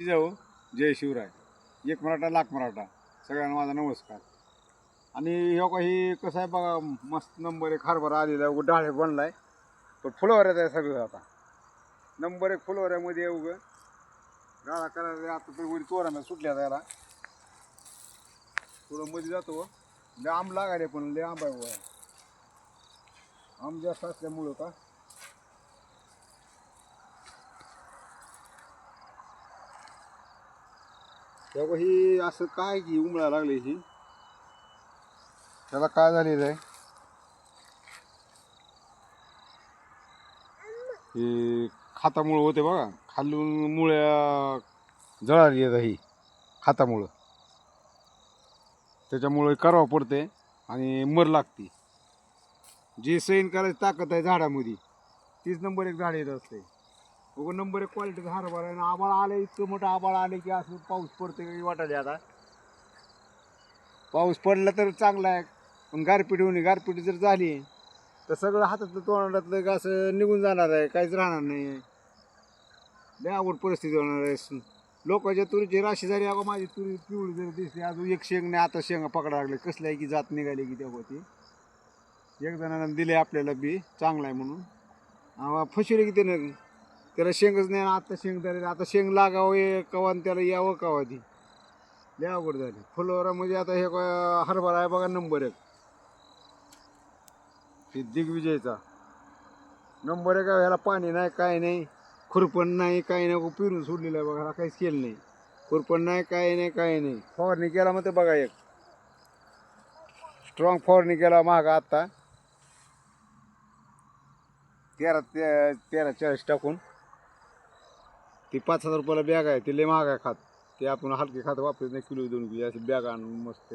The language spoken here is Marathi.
जाऊ. जय शिवराय. एक मराठा लाख मराठा. सगळ्यांना माझा नमस्कार. आणि ह्यो काही कसं आहे बघा, मस्त नंबर एक हरभरा आलेला आहे, डाळे बनलाय. पण फुलवऱ्यात आहे सगळं आता. नंबर एक फुलवऱ्यामध्ये उगं गाळा करायला आता तर वरी तोरानं सुटल्या त्याला. थोडं मध्ये जातो. लय आंब लागायले पण लय आंबा आहे वर. आंब जास्त असल्यामुळं का तेव्हा ही असं काय की उमळा लागली ही. त्याला काय झालेलं आहे, हे खातामुळं होते बघा. खालून मुळ्या जळाली येत ही खातामुळं. त्याच्यामुळे करावं पडते आणि मर लागते. जी सैन करायची ताकद आहे झाडामध्ये तीच नंबर एक झाड येत असते. बघ नंबर एक क्वालिटीचा हरभरा आहे. आबाळ आले, इतकं मोठं आबाळ आले की असं पाऊस पडते काही वाटायला. आता पाऊस पडला तर चांगला आहे, पण गारपीट होणे, गारपीट जर झाली तर सगळं हातातलं तोंडातलं असं निघून जाणार आहे, काहीच राहणार नाही. लय अवघड परिस्थिती होणार आहे. लोकांच्या तुरीची राशी झाली. अगं माझी तुरी पिवळी जरी दिसली, अजून एक शेंग नाही, आता शेंगा पकडा लागले. कसल्या आहे की जात निघाली की तेव्हा ती एक जणांना दिले आपल्याला बी चांगला आहे म्हणून. फसवले की त्यानं, त्याला शेंगच नाही. आता शेंग झाली, आता शेंग लागावं कवा आणि त्याला यावं कवा. ती लय अवघड झाली. फुलवरा म्हणजे आता हे हरभरा आहे बघा नंबर एक. ते दिग्विजयचा नंबर एक आहे. ह्याला पाणी नाही, काय नाही, खुरपण नाही, काही नाही. पिरून सोडलेलं आहे बघा. ह्याला काहीच केलं नाही. खुरपण नाही, काही नाही, काही नाही. फवारणी केला मग ते बघा, एक स्ट्रॉंग फवारणी केला महाग आता 13-40 टाकून. ती 5,000 रुपयाला बॅग आहे. ती लय महाग आहे खात. ते आपण हलके खात वापरत नाही. किलो 2 किलो अशी बॅग आणून मस्त